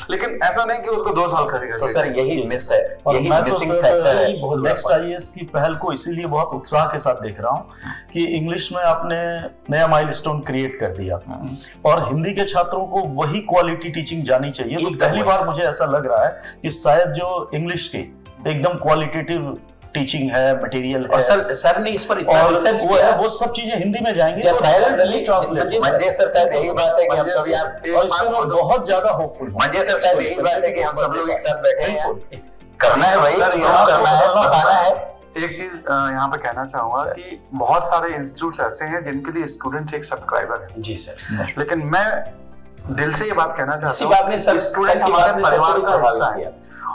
S3: लेकिन ऐसा नहीं कि उसको 2 साल करेगा।
S1: तो सर यही मिस है,
S4: और
S1: यही
S4: मैं तो
S1: मिसिंग फैक्टर है।
S4: नेक्स्ट आईएएस की पहल को इसीलिए बहुत उत्साह के साथ देख रहा हूँ कि इंग्लिश में आपने नया माइलस्टोन क्रिएट कर दिया और हिंदी के छात्रों को वही क्वालिटी टीचिंग जानी चाहिए। तो पहली बार मुझे ऐसा लग रहा है कि शायद जो इंग्लिश की एकदम क्वालिटेटिव टीचिंग है, मटेरियल है,
S2: और सर ने इस पर इतना रिसर्च किया,
S4: वो सब चीजें हिंदी में जाएंगी।
S1: मंजे सर शायद यही बात है कि हम सभी
S4: और इससे मैं बहुत ज्यादा होपफुल हूँ।
S1: मंजे सर शायद यही बात है कि हम सब लोग एक साथ बैठे हैं, करना है भाई, करना है, बताना है।
S3: एक चीज यहाँ पे कहना चाहूंगा कि बहुत सारे इंस्टीट्यूट्स ऐसे हैं जिनके लिए स्टूडेंट एक सब्सक्राइबर है।
S2: जी सर।
S3: लेकिन मैं दिल से ये बात कहना चाहता
S2: इसी बात ने सर
S3: स्टूडेंट हमारे परिवार का हिस्सा है,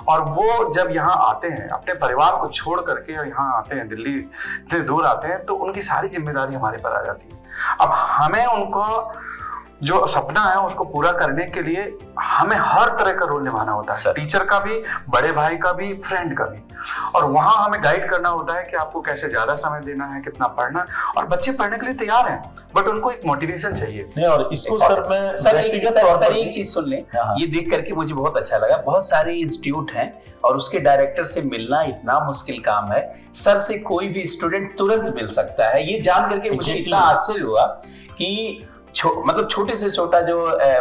S3: और वो जब यहाँ आते हैं अपने परिवार को छोड़ करके और यहाँ आते हैं, दिल्ली इतने दूर आते हैं, तो उनकी सारी जिम्मेदारी हमारे पर आ जाती है। अब हमें उनको जो सपना है उसको पूरा करने के लिए हमें हर तरह का रोल निभाना होता है, टीचर का भी, बड़े भाई का भी, फ्रेंड का भी, और वहां हमें गाइड करना होता है कि आपको कैसे ज्यादा समय देना है, कितना पढ़ना है। और बच्चे पढ़ने के लिए तैयार हैं, बट उनको एक मोटिवेशन चाहिए।
S4: नहीं, और इसको सर मैं
S2: सर एक चीज सुन लें, ये देख करके मुझे बहुत अच्छा लगा। बहुत सारे इंस्टीट्यूट हैं और उसके डायरेक्टर से मिलना इतना मुश्किल काम है। सर से कोई भी स्टूडेंट तुरंत मिल सकता है। ये जान करके मुझे इतना आश्चर्य हुआ कि मतलब छोटे से छोटा जो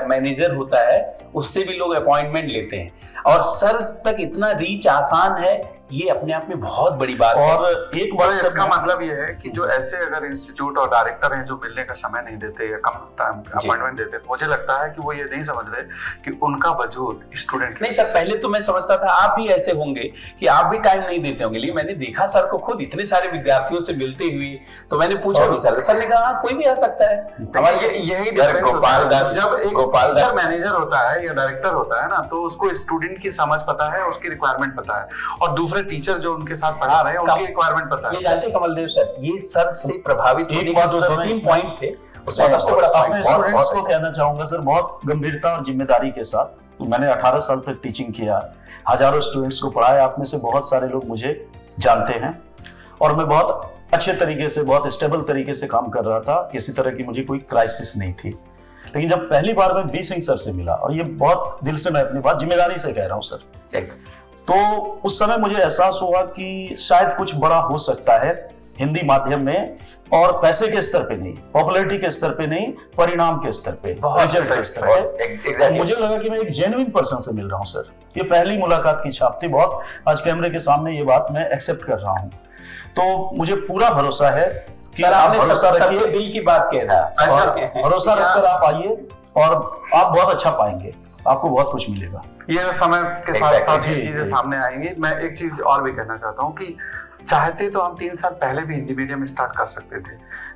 S2: मैनेजर होता है उससे भी लोग अपॉइंटमेंट लेते हैं, और सर तक इतना रीच आसान है, ये अपने आप में बहुत बड़ी बात है।
S3: और एक बार इसका मतलब ये है कि जो ऐसे अगर इंस्टीट्यूट और डायरेक्टर हैं जो मिलने का समय नहीं देते या कम टाइम अपॉइंटमेंट देते, मुझे लगता है कि वो ये नहीं समझ रहे कि उनका वजूद स्टूडेंट
S2: नहीं। सर पहले तो मैं समझता था आप भी ऐसे होंगे कि आप भी टाइम नहीं देते होंगे, लेकिन मैंने देखा सर को खुद इतने सारे विद्यार्थियों से मिलते हुए, तो मैंने पूछा भी सर ने कहा कोई भी आ सकता है।
S3: हमारे यही
S1: गोपाल दास,
S3: जब एक मैनेजर होता है या डायरेक्टर होता है ना, तो उसको स्टूडेंट की समझ पता है, उसकी रिक्वायरमेंट पता है, और दूसरे टीचर जो उनके साथ पढ़ा रहे हैं उनकी रिक्वायरमेंट पता है।
S2: ये जानते कमलदेव सर, ये सर से प्रभावित होने के जो 2-3 पॉइंट थे उसमें सबसे बड़ा
S4: अपने स्टूडेंट्स को कहना चाहूंगा सर, बहुत गंभीरता और जिम्मेदारी के साथ। मैंने 18 साल तक टीचिंग किया, हजारों स्टूडेंट्स को पढ़ाया, आप में से बहुत सारे लोग मुझे जानते हैं, और मैं बहुत अच्छे तरीके से, बहुत स्टेबल तरीके से काम कर रहा था। किसी तरह की मुझे कोई क्राइसिस नहीं थी। लेकिन जब पहली बार मैं बी सिंह सर से मिला, और ये बहुत दिल से मैं अपनी बात जिम्मेदारी से कह रहा हूँ सर, तो उस समय मुझे एहसास हुआ कि शायद कुछ बड़ा हो सकता है हिंदी माध्यम में, और पैसे के स्तर पे नहीं, पॉपुलैरिटी के स्तर पे नहीं, परिणाम के स्तर पे, रिजल्ट के स्तर पे। मुझे लगा कि मैं एक जेन्युइन पर्सन से मिल रहा हूँ सर। ये पहली मुलाकात की छाप थी। बहुत आज कैमरे के सामने ये बात मैं एक्सेप्ट कर रहा हूँ, तो मुझे पूरा भरोसा है कि आप भरोसा रखिए,
S2: दिल की बात कह रहा है,
S4: भरोसा रखकर आप आइए और आप बहुत अच्छा पाएंगे, आपको बहुत कुछ मिलेगा।
S3: ये समय के साथ साथ ये चीजें सामने आएंगी। मैं एक चीज और भी कहना चाहता हूँ कि चाहते तो हम 3 साल पहले भी हिंदी मीडियम स्टार्ट कर सकते थे,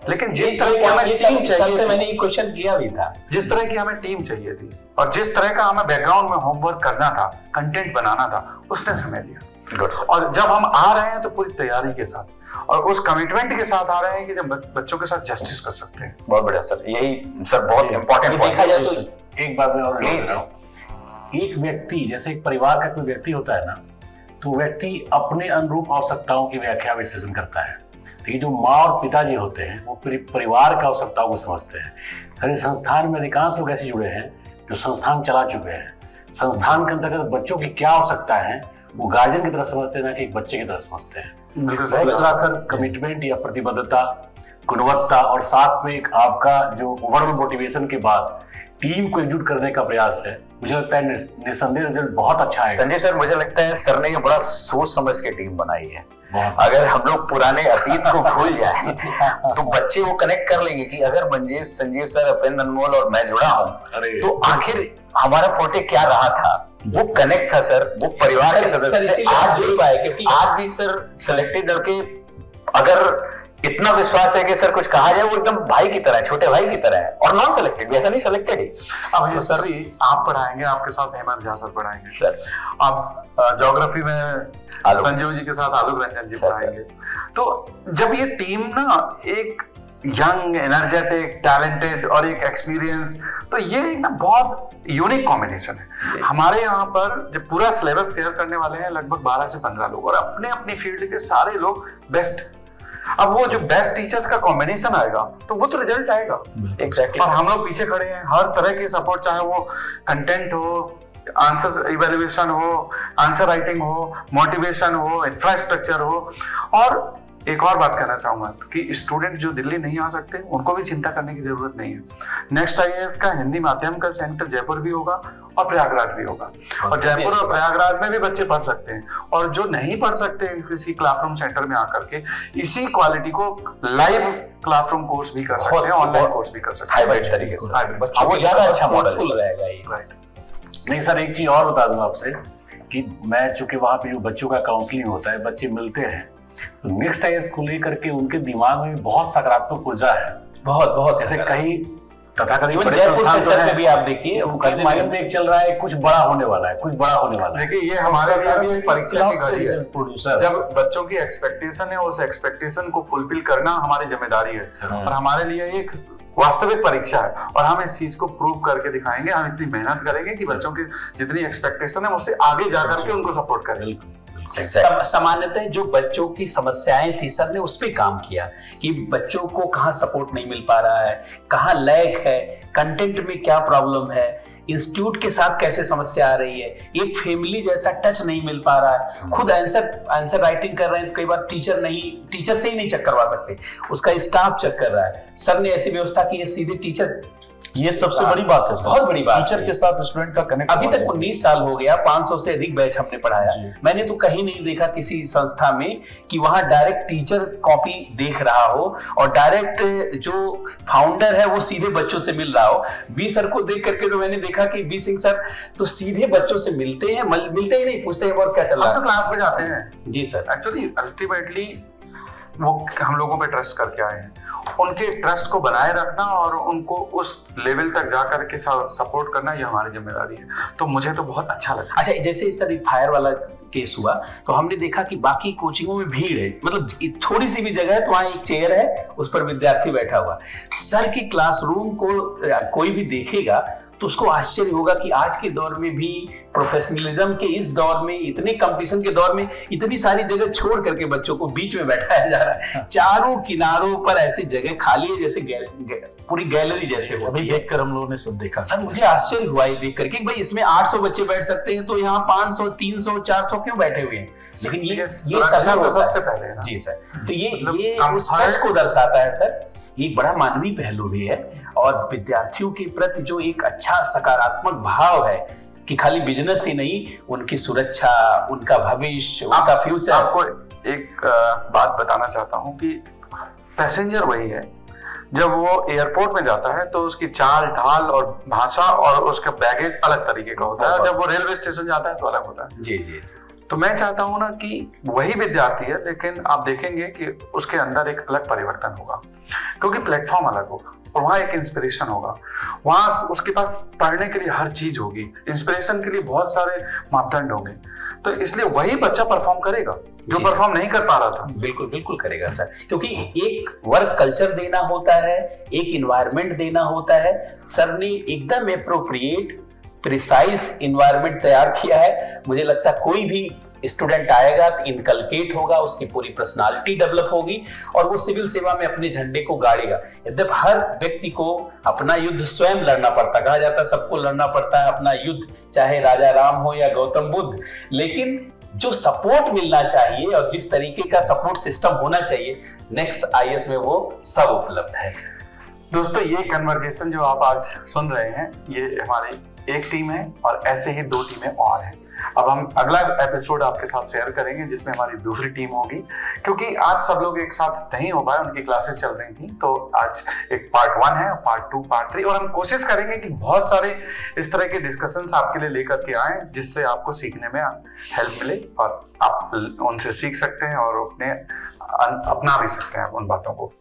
S3: लेकिन जिस तरह की हमें टीम चाहिए थी,
S2: मैंने एक क्वेश्चन किया भी था,
S3: जिस तरह की हमें टीम चाहिए थी और जिस तरह का हमें बैकग्राउंड में होमवर्क करना था, कंटेंट बनाना था, उसने समय लिया। और जब हम आ रहे हैं तो पूरी तैयारी के साथ और उस कमिटमेंट के साथ आ रहे हैं कि जब बच्चों के साथ जस्टिस कर सकते हैं।
S1: बहुत बढ़िया सर, यही सर बहुत इंपॉर्टेंट
S2: देखा जाए तो
S5: एक बात मैं और बोल रहा हूँ, एक व्यक्ति, जैसे एक परिवार का कोई व्यक्ति होता है ना, तो व्यक्ति अपने अनुरूप आवश्यकताओं की व्याख्या विश्लेषण करता है, लेकिन जो माँ और पिताजी होते हैं वो परिवार की आवश्यकताओं को समझते हैं। सारे संस्थान में अधिकांश लोग ऐसे जुड़े हैं जो संस्थान चला चुके हैं। संस्थान के अंतर्गत बच्चों की क्या आवश्यकता है वो गार्जियन की तरह समझते हैं, ना कि एक बच्चे की तरह समझते हैं। दूसरा सर, कमिटमेंट या प्रतिबद्धता, गुणवत्ता, और साथ में एक आपका जो ओवरऑल मोटिवेशन के बाद टीम को एकजुट करने का प्रयास है, मुझे लगता है निसंदेह रिजल्ट बहुत अच्छा है।
S1: संजय सर, मुझे लगता है सर ने ये बड़ा सोच समझ के टीम बनाई है। अगर हम लोग पुराने अतीत को भूल जाए तो बच्चे वो कनेक्ट कर लेंगे कि अगर मंजेश, संजीव सर, अपेंद्र, अनमोल और मैं जुड़ा हूँ तो आखिर हमारा फोटे क्या रहा था। वो कनेक्ट था सर, वो परिवार के सदस्य आज भी सर सिलेक्टेड लड़के, अगर इतना विश्वास है कि सर कुछ कहा जाए वो एकदम भाई की तरह है, छोटे भाई की तरह है, और नॉन सिलेक्टेड भी, ऐसा नहीं सिलेक्टेड ही।
S3: अब ये सर भी आप पढ़ाएंगे, आपके साथ हेमंत झा सर पढ़ाएंगे
S1: सर,
S3: आप ज्योग्राफी में संजीव जी के साथ आलोक रंजन जी पढ़ाएंगे। तो जब ये टीम ना एक यंग, एनर्जेटिक, टैलेंटेड और एक एक्सपीरियंस, तो ये एक ना बहुत यूनिक कॉम्बिनेशन है। हमारे यहाँ पर जो पूरा सिलेबस शेयर करने वाले हैं लगभग 12 से 15 लोग, और अपने अपनी फील्ड के सारे लोग बेस्ट। अब वो जो बेस्ट टीचर्स का कॉम्बिनेशन आएगा तो वो तो रिजल्ट आएगा।
S2: एग्जैक्टली।
S3: और हम लोग पीछे खड़े हैं, हर तरह की सपोर्ट, चाहे वो कंटेंट हो, आंसर इवैल्यूएशन हो, आंसर राइटिंग हो, मोटिवेशन हो, इंफ्रास्ट्रक्चर हो। और एक और बात कहना चाहूंगा कि स्टूडेंट जो दिल्ली नहीं आ सकते उनको भी चिंता करने की जरूरत नहीं है। नेक्स्ट आईएएस का हिंदी माध्यम का सेंटर जयपुर भी होगा और प्रयागराज भी होगा, और जयपुर और प्रयागराज में भी बच्चे पढ़ सकते हैं। और जो नहीं पढ़ सकते किसी क्लासरूम सेंटर में आकर के इसी क्वालिटी को लाइव क्लासरूम कोर्स भी कर सकते हैं, ऑनलाइन कोर्स भी कर सकते हैं
S2: हाइब्रिड तरीके से।
S3: बच्चों
S2: वो
S3: को
S2: ज्यादा अच्छा मॉडल रहेगा ये।
S5: नहीं सर, एक चीज और बता दूं आपसे कि मैं चूंकि वहां पे जो बच्चों का काउंसलिंग होता है, बच्चे मिलते हैं, तो नेक्स्ट आईएएस को लेकर के उनके दिमाग में बहुत सकारात्मक ऊर्जा है।
S2: बहुत
S5: जैसे कहीं तथाकथित बड़े
S2: जयपुर
S5: संस्थान तो
S2: सेक्टर में
S5: हैं,
S2: भी आप देखिए
S5: उनके माइंड में एक चल रहा है, कुछ बड़ा होने वाला है, कुछ बड़ा होने वाला है।
S3: देखिए ये हमारे लिए भी एक परीक्षा की घड़ी है।
S4: प्रोड्यूसर
S3: जब बच्चों की एक्सपेक्टेशन है, उस एक्सपेक्टेशन को फुलफिल करना हमारी जिम्मेदारी है, और हमारे लिए एक वास्तविक परीक्षा है। और हम इस चीज को प्रूव करके दिखाएंगे, हम इतनी मेहनत करेंगे कि बच्चों की जितनी एक्सपेक्टेशन है उससे आगे जाकर के उनको सपोर्ट करें।
S2: सामान्यतः जो बच्चों की समस्याएं थी, सर ने उस पे काम किया कि बच्चों को कहाँ सपोर्ट नहीं मिल पा रहा है, कहाँ लैग है, कंटेंट में क्या प्रॉब्लम है, इंस्टीट्यूट के साथ कैसे समस्या आ रही है, एक फैमिली जैसा टच नहीं मिल पा रहा है। खुद आंसर राइटिंग कर रहे हैं तो कई बार टीचर से ही नहीं चेक करवा सकते, उसका स्टाफ चेक कर रहा है। सर ने ऐसी व्यवस्था की है, सीधे टीचर,
S4: ये सबसे बड़ी बात है सर,
S2: बहुत बड़ी बात
S4: टीचर के साथ स्टूडेंट का कनेक्ट।
S2: अभी तक 19 साल हो गया, 500 से अधिक बैच हमने पढ़ाया। मैंने तो कहीं नहीं देखा किसी संस्था में कि वहां डायरेक्ट टीचर कॉपी देख रहा हो और डायरेक्ट जो फाउंडर है वो सीधे बच्चों से मिल रहा हो। बी सर को देख करके तो मैंने देखा कि बी सिंह सर तो सीधे बच्चों से मिलते हैं, मिलते ही नहीं, पूछते हैं और क्या चल रहा है,
S3: तो क्लास में जाते हैं।
S2: जी सर।
S3: एक्चुअली अल्टीमेटली वो हम लोगों पे ट्रस्ट करके आए हैं, उनके ट्रस्ट को बनाए रखना और उनको उस लेवल तक जाकर के सपोर्ट करना, ये हमारी जिम्मेदारी है। तो मुझे तो बहुत अच्छा लगा।
S2: अच्छा, जैसे सर एक फायर वाला केस हुआ तो हमने देखा कि बाकी कोचिंगों में भीड़ है, मतलब थोड़ी सी भी जगह है तो वहां एक चेयर है, उस पर विद्यार्थी बैठा हुआ। सर की क्लासरूम को कोई भी देखेगा तो उसको आश्चर्य होगा कि आज के दौर में भी, प्रोफेशनलिज्म के इस दौर में, इतने कंपटीशन के दौर में, इतनी सारी जगह छोड़ करके बच्चों को बीच में बैठाया जा रहा है। चारों किनारों पर ऐसी जगह खाली है जैसे पूरी गैलरी जैसे हो।
S4: अभी देखकर हम लोगों ने सब देखा
S2: सर, मुझे आश्चर्य हुआ ये देख करके, भाई इसमें 800 बच्चे बैठ सकते हैं तो यहाँ 500, 300, 400 क्यों बैठे हुए हैं? लेकिन ये तनाव होता
S3: सबसे
S2: है।
S3: पहले है ना।
S2: जी सर, तो ये उस सच को दर्शाता है सर। ये बड़ा मानवीय पहलू भी है और विद्यार्थियों के प्रति जो एक अच्छा सकारात्मक भाव है कि खाली बिजनेस ही नहीं, उनकी सुरक्षा, उनका भविष्य, उनका फ्यूचर।
S3: आपको एक बात बताना चाहता हूँ कि पैसेंजर वही है, जब वो एयरपोर्ट में जाता है तो उसकी चाल ढाल और भाषा और उसका बैगेज अलग तरीके का होता है, जब वो रेलवे स्टेशन जाता है तो अलग होता है।
S2: जी जी जी।
S3: तो मैं चाहता हूं ना कि वही विद्यार्थी है, लेकिन आप देखेंगे कि उसके अंदर एक अलग परिवर्तन होगा, क्योंकि प्लेटफॉर्म अलग होगा और वहाँ एक इंस्पिरेशन होगा। वहाँ उसके पास पढ़ने के लिए हर चीज होगी, इंस्पिरेशन के लिए बहुत सारे मापदंड होंगे। तो इसलिए वही बच्चा परफॉर्म करेगा जो परफॉर्म नहीं कर पा रहा था।
S2: बिल्कुल बिल्कुल करेगा सर, क्योंकि एक वर्क कल्चर देना होता है, एक इन्वायरमेंट देना होता है। सर ने एकदम एप्रोप्रिएट, प्रिसाइज इन्वायरमेंट तैयार किया है। मुझे लगता है कोई भी स्टूडेंट आएगा तो इनकलकेट होगा, उसकी पूरी पर्सनालिटी डेवलप होगी और वो सिविल सेवा में अपने झंडे को गाड़ेगा। यद्यप हर व्यक्ति को अपना युद्ध स्वयं लड़ना पड़ता, कहा जाता है सबको लड़ना पड़ता है अपना युद्ध, चाहे राजा राम हो या गौतम बुद्ध, लेकिन जो सपोर्ट मिलना चाहिए और जिस तरीके का सपोर्ट सिस्टम होना चाहिए नेक्स्ट आईएएस में, वो सब उपलब्ध है।
S3: दोस्तों, ये कन्वर्जेशन जो आप आज सुन रहे हैं, ये हमारी एक टीम है और ऐसे ही 2 टीमें और हैं। अब हम अगला एपिसोड आपके साथ शेयर करेंगे जिसमें हमारी दूसरी टीम होगी, क्योंकि आज सब लोग एक साथ नहीं हो पाए, उनकी क्लासेस चल रही थी। तो आज एक पार्ट 1 है, पार्ट 2, पार्ट 3, और हम कोशिश करेंगे कि बहुत सारे इस तरह के डिस्कशंस आपके लिए लेकर के आए जिससे आपको सीखने में हेल्प मिले और आप उनसे सीख सकते हैं और अपना भी सकते हैं उन बातों को।